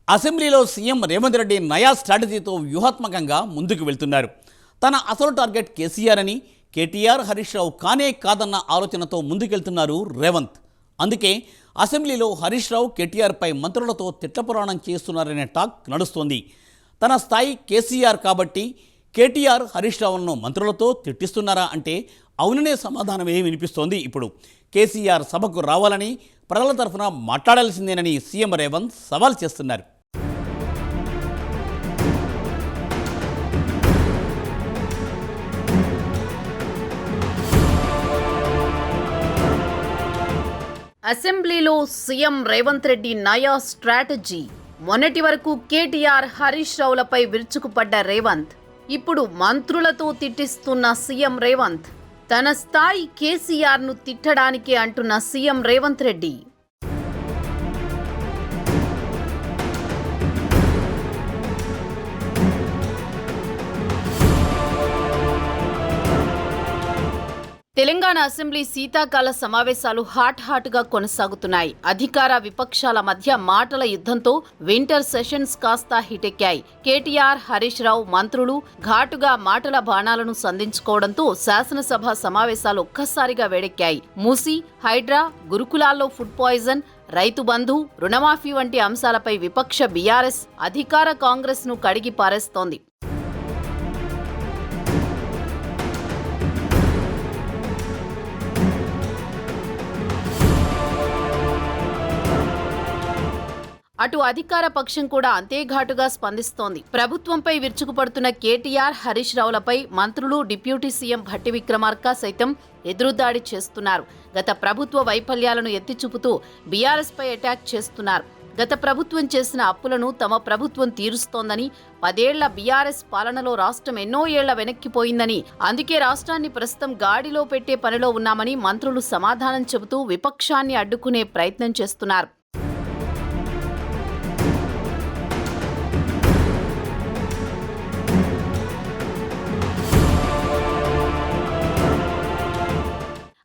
అసెంబ్లీలో సీఎం రేవంత్ రెడ్డి నయా స్ట్రాటజీతో వ్యూహాత్మకంగా ముందుకు వెళ్తున్నారు. తన అసలు టార్గెట్ కేసీఆర్ అని, కేటీఆర్, హరీష్ రావు కానే కాదన్న ఆలోచనతో ముందుకెళ్తున్నారు రేవంత్. అందుకే అసెంబ్లీలో హరీష్ రావు కేటీఆర్పై మంత్రులతో తిట్లపురాణం చేస్తున్నారనే టాక్ నడుస్తోంది. తన స్థాయి కేసీఆర్ కాబట్టి కేటీఆర్, హరీష్ రావులను మంత్రులతో తిట్టిస్తున్నారా అంటే అవుననే సమాధానమే వినిపిస్తోంది. ఇప్పుడు కేసీఆర్ సభకు రావాలని, ప్రజల తరఫున మాట్లాడాల్సిందేనని సీఎం రేవంత్ సవాల్ చేస్తున్నారు. అసెంబ్లీలో సీఎం రేవంత్ రెడ్డి నయా స్ట్రాటజీ. మొన్నటి వరకు కేటీఆర్, హరీష్ రావులపై విరుచుకుపడ్డ రేవంత్ ఇప్పుడు మంత్రులతో తిట్టిస్తున్న సీఎం రేవంత్. తన స్థాయి కేసీఆర్ను తిట్టడానికే అంటున్న సీఎం రేవంత్ రెడ్డి. తెలంగాణ అసెంబ్లీ శీతాకాల సమావేశాలు హాట్గా కొనసాగుతున్నాయి. అధికార విపక్షాల మధ్య మాటల యుద్ధంతో వింటర్ సెషన్స్ కాస్త హిటెక్కాయి. కేటీఆర్, హరీష్ రావు మంత్రులు ఘాటుగా మాటల బాణాలను సంధించుకోవడంతో శాసనసభ సమావేశాలు ఒక్కసారిగా వేడెక్కాయి. మూసీ, హైడ్రా, గురుకులాల్లో ఫుడ్ పాయిజన్, రైతు బంధు, రుణమాఫీ వంటి అంశాలపై విపక్ష బీఆర్ఎస్ అధికార కాంగ్రెస్ ను కడిగి పారేస్తోంది. అటు అధికార పక్షం కూడా అంతే ఘాటుగా స్పందిస్తోంది. ప్రభుత్వంపై విరుచుకుపడుతున్న కేటీఆర్, హరీష్ రావులపై మంత్రులు, డిప్యూటీ సీఎం భట్టి విక్రమార్క సైతం ఎదురుదాడి చేస్తున్నారు. గత ప్రభుత్వ వైఫల్యాలను ఎత్తిచూపుతూ బీఆర్ఎస్ పై అటాక్ చేస్తున్నారు. గత ప్రభుత్వం చేసిన అప్పులను తమ ప్రభుత్వం తీరుస్తోందని, 10 ఏళ్ల బీఆర్ఎస్ పాలనలో రాష్ట్రం ఎన్నో ఏళ్ల వెనక్కిపోయిందని, అందుకే రాష్ట్రాన్ని ప్రస్తుతం గాడిలో పెట్టే పనిలో ఉన్నామని మంత్రులు సమాధానం చెబుతూ విపక్షాన్ని అడ్డుకునే ప్రయత్నం చేస్తున్నారు.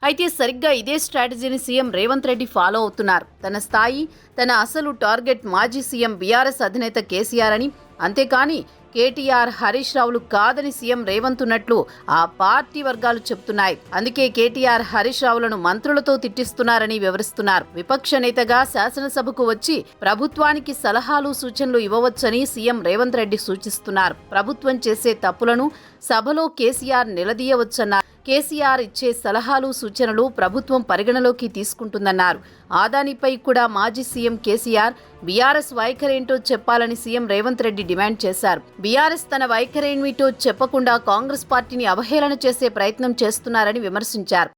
అయితే సరిగ్గా ఇదే స్ట్రాటజీని సీఎం రేవంత్ రెడ్డి ఫాలో అవుతున్నారు. తన స్థాయి, తన అసలు టార్గెట్ మాజీ సీఎం బీఆర్ఎస్ అధినేత కేసీఆర్ అని, అంతేకాని కేటీఆర్, హరీష్ రావులు కాదని సీఎం రేవంత్ ఉన్నట్లు ఆ పార్టీ వర్గాలు చెబుతున్నాయి. అందుకే కేటీఆర్, హరీష్ రావులను మంత్రులతో తిట్టిస్తున్నారని వివరిస్తున్నారు. విపక్ష నేతగా శాసనసభకు వచ్చి ప్రభుత్వానికి సలహాలు, సూచనలు ఇవ్వవచ్చని సీఎం రేవంత్ రెడ్డి సూచిస్తున్నారు. ప్రభుత్వం చేసే తప్పులను సభలో కేసీఆర్ నిలదీయవచ్చన్నారు. కేసీఆర్ ఇచ్చే సలహాలు, సూచనలు ప్రభుత్వం పరిగణలోకి తీసుకుంటుందన్నారు. ఆదానిపై కూడా మాజీ సీఎం కేసీఆర్ బీఆర్ఎస్ వైఖరేంటో చెప్పాలని సీఎం రేవంత్ రెడ్డి డిమాండ్ చేశారు. బీఆర్ఎస్ తన వైఖరేంటో చెప్పకుండా కాంగ్రెస్ పార్టీని అవహేళన చేసే ప్రయత్నం చేస్తున్నారని విమర్శించారు.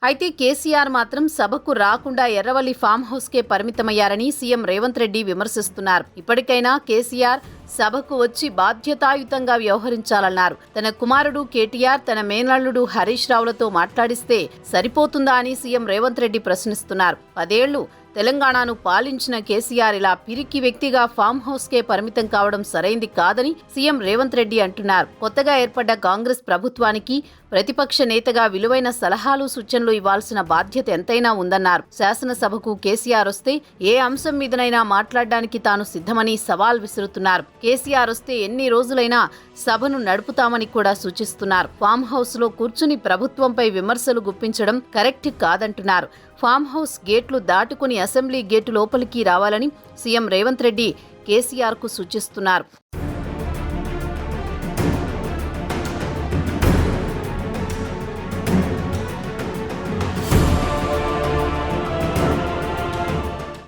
అయితే కేసీఆర్ మాత్రం సభకు రాకుండా ఎర్రవల్లి ఫామ్ హౌస్కే పరిమితమయ్యారని సీఎం రేవంత్ రెడ్డి విమర్శిస్తున్నారు. ఇప్పటికైనా కేసీఆర్ సభకు వచ్చి బాధ్యతాయుతంగా వ్యవహరించాలన్నారు. తన కుమారుడు కేటీఆర్, తన మేనల్లుడు హరీష్ రావులతో మాట్లాడిస్తే సరిపోతుందా అని సీఎం రేవంత్ రెడ్డి ప్రశ్నిస్తున్నారు. 10 ఏళ్లు తెలంగాణను పాలించిన కేసీఆర్ ఇలా పిరికి వ్యక్తిగా ఫామ్ హౌస్కే పరిమితం కావడం సరైంది కాదని సీఎం రేవంత్ రెడ్డి అంటున్నారు. కొత్తగా ఏర్పడ్డ కాంగ్రెస్ ప్రభుత్వానికి ప్రతిపక్ష నేతగా విలువైన సలహాలు, సూచనలు ఇవ్వాల్సిన బాధ్యత ఎంతైనా ఉందన్నారు. శాసనసభకు కేసీఆర్ వస్తే ఏ అంశం మీదనైనా మాట్లాడడానికి తాను సిద్ధమని సవాల్ విసురుతున్నారు. కేసీఆర్ వస్తే ఎన్ని రోజులైనా సభను నడుపుతామని కూడా సూచిస్తున్నారు. ఫామ్ హౌస్ లో కూర్చుని ప్రభుత్వంపై విమర్శలు గుప్పించడం కరెక్ట్ కాదంటున్నారు. ఫామ్ హౌస్ గేట్లు దాటుకుని అసెంబ్లీ గేటు లోపలికి రావాలని సీఎం రేవంత్ రెడ్డి కేసీఆర్కు సూచిస్తున్నారు.